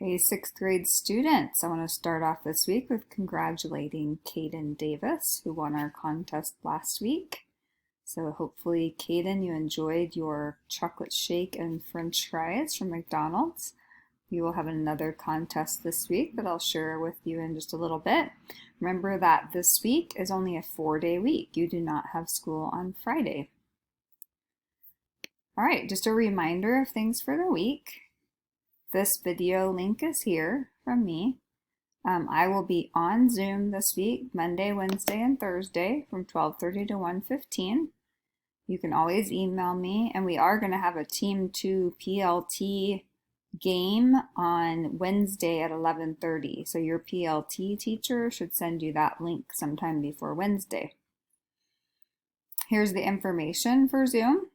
Hey, sixth grade students, I want to start off this week with congratulating Caden Davis, who won our contest last week. So hopefully, Caden, you enjoyed your chocolate shake and french fries from McDonald's. We will have another contest this week that I'll share with you in just a little bit. Remember that this week is only a 4-day week. You do not have school on Friday. All right, just a reminder of things for the week. This video link is here from me. I will be on Zoom this week, Monday, Wednesday, and Thursday from 12:30 to 1:15. You can always email me, and we are going to have a Team 2 PLT game on Wednesday at 11:30. So your PLT teacher should send you that link sometime before Wednesday. Here's the information for Zoom.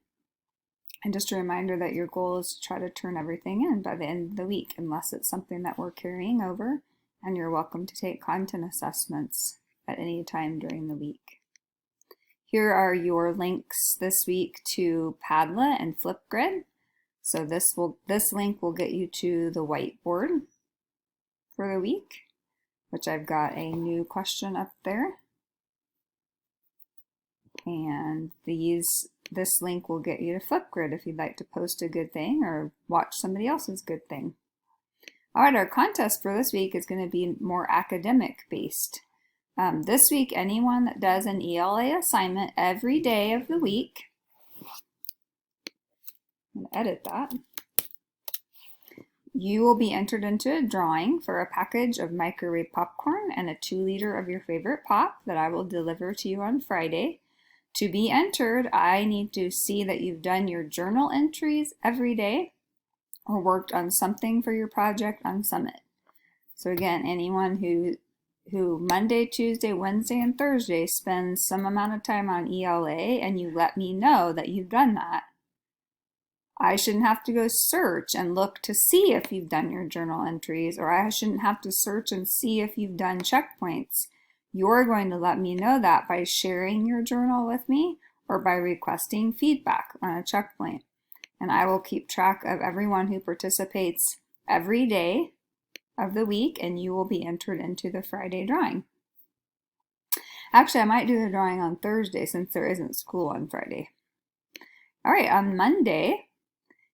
And just a reminder that your goal is to try to turn everything in by the end of the week, unless it's something that we're carrying over, and you're welcome to take content assessments at any time during the week. Here are your links this week to Padlet and Flipgrid. So this link will get you to the whiteboard for the week, which I've got a new question up there. And this link will get you to Flipgrid if you'd like to post a good thing or watch somebody else's good thing. All right, our contest for this week is going to be more academic based. This week, anyone that does an ELA assignment every day of the week, I'm going to edit that, you will be entered into a drawing for a package of microwave popcorn and a 2-liter of your favorite pop that I will deliver to you on Friday. To be entered, I need to see that you've done your journal entries every day or worked on something for your project on Summit. So again, anyone who Monday, Tuesday, Wednesday, and Thursday spends some amount of time on ELA and you let me know that you've done that, I shouldn't have to go search and look to see if you've done your journal entries, or I shouldn't have to search and see if you've done checkpoints. You're going to let me know that by sharing your journal with me or by requesting feedback on a checkpoint. And I will keep track of everyone who participates every day of the week, and you will be entered into the Friday drawing. Actually, I might do the drawing on Thursday since there isn't school on Friday. All right, on Monday,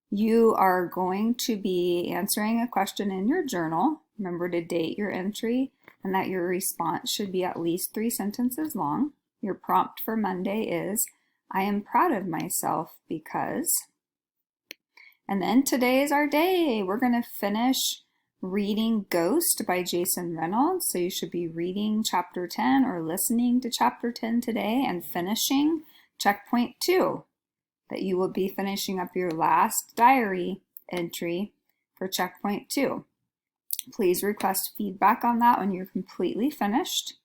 you are going to be answering a question in your journal. Remember to date your entry and that your response should be at least 3 sentences long. Your prompt for Monday is, I am proud of myself because. And then today is our day. We're going to finish reading Ghost by Jason Reynolds. So you should be reading chapter 10 or listening to chapter 10 today and finishing checkpoint 2. That you will be finishing up your last diary entry for checkpoint 2. Please request feedback on that when you're completely finished.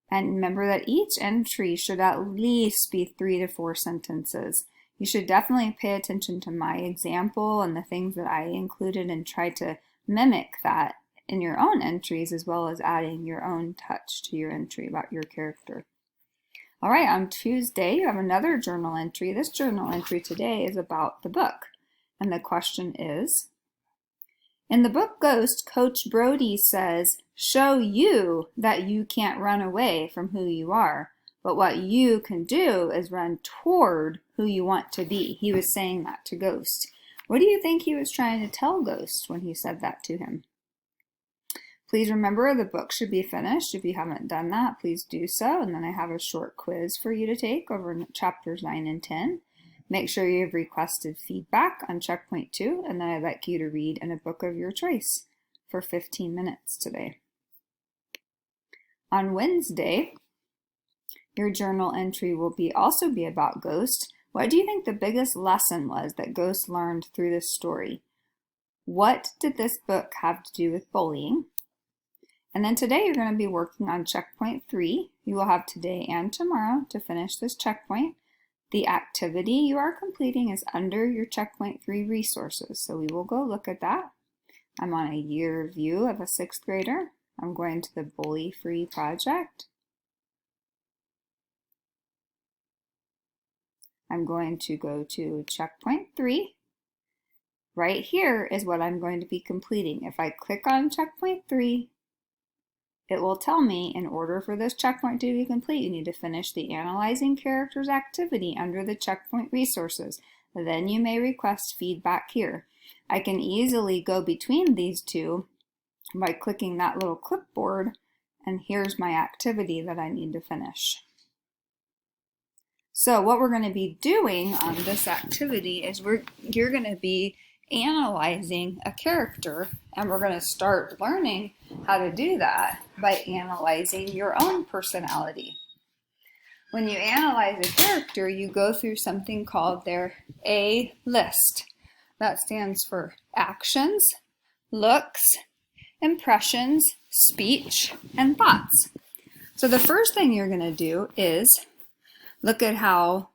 And remember that each entry should at least be 3 to 4 sentences. You should definitely pay attention to my example and the things that I included and try to mimic that in your own entries, as well as adding your own touch to your entry about your character. All right, on Tuesday, you have another journal entry. This journal entry today is about the book. And the question is, in the book Ghost, Coach Brody says, show you that you can't run away from who you are, but what you can do is run toward who you want to be. He was saying that to Ghost. What do you think he was trying to tell Ghost when he said that to him? Please remember the book should be finished. If you haven't done that, please do so. And then I have a short quiz for you to take over chapters 9 and 10. Make sure you've requested feedback on checkpoint 2, and then I'd like you to read in a book of your choice for 15 minutes today. On Wednesday, your journal entry will also be about Ghost. What do you think the biggest lesson was that Ghost learned through this story? What did this book have to do with bullying? And then today you're going to be working on checkpoint 3. You will have today and tomorrow to finish this checkpoint. The activity you are completing is under your checkpoint 3 resources, so we will go look at that. I'm on a year view of a 6th grader. I'm going to the Bully Free project. I'm going to go to checkpoint 3, Right here is what I'm going to be completing. If I click on checkpoint 3, it will tell me in order for this checkpoint to be complete, you need to finish the Analyzing Characters activity under the checkpoint resources. Then you may request feedback here. I can easily go between these two by clicking that little clipboard, and here's my activity that I need to finish. So what we're going to be doing on this activity is you're going to be analyzing a character, and we're going to start learning how to do that by analyzing your own personality. When you analyze a character, you go through something called their A list. That stands for actions, looks, impressions, speech, and thoughts. So the first thing you're going to do is look at how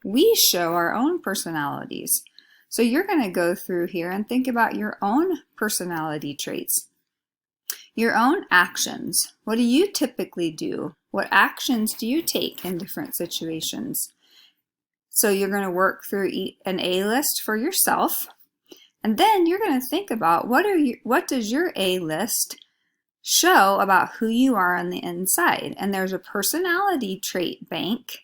we show our own personalities. So you're going to go through here and think about your own personality traits. Your own actions. What do you typically do? What actions do you take in different situations? So you're going to work through an A list for yourself. And then you're going to think about what does your A list show about who you are on the inside. And there's a personality trait bank.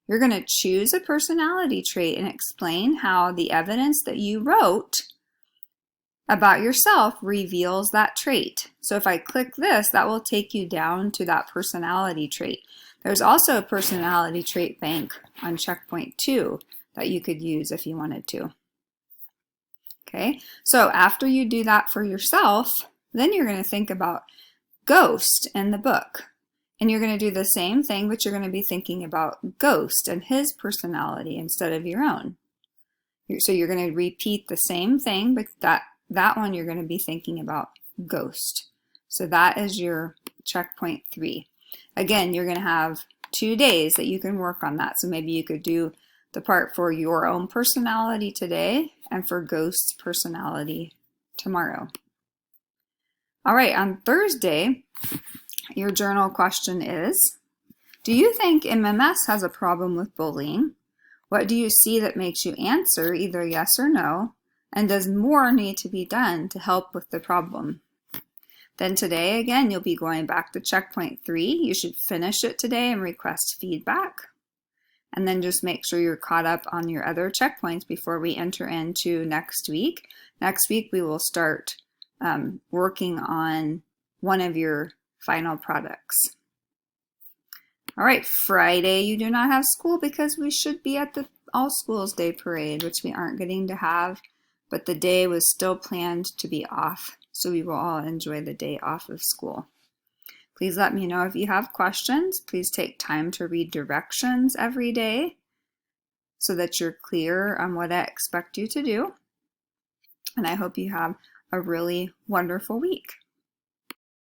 You're going to choose a personality trait and explain how the evidence that you wrote about yourself reveals that trait. So if I click this, that will take you down to that personality trait. There's also a personality trait bank on checkpoint 2 that you could use if you wanted to. Okay, so after you do that for yourself, then you're going to think about Ghost in the book. And you're going to do the same thing, but you're going to be thinking about Ghost and his personality instead of your own. So you're going to repeat the same thing, but that one you're going to be thinking about Ghost. So that is your checkpoint 3. Again, you're going to have 2 days that you can work on that. So maybe you could do the part for your own personality today and for Ghost's personality tomorrow. All right, on Thursday, your journal question is, do you think MMS has a problem with bullying? What do you see that makes you answer either yes or no? And does more need to be done to help with the problem? Then today, again, you'll be going back to checkpoint 3. You should finish it today and request feedback. And then just make sure you're caught up on your other checkpoints before we enter into next week. Next week, we will start working on one of your final products. All right, Friday you do not have school because we should be at the All Schools Day Parade, which we aren't getting to have, but the day was still planned to be off, so we will all enjoy the day off of school. Please let me know if you have questions. Please take time to read directions every day so that you're clear on what I expect you to do. And I hope you have a really wonderful week.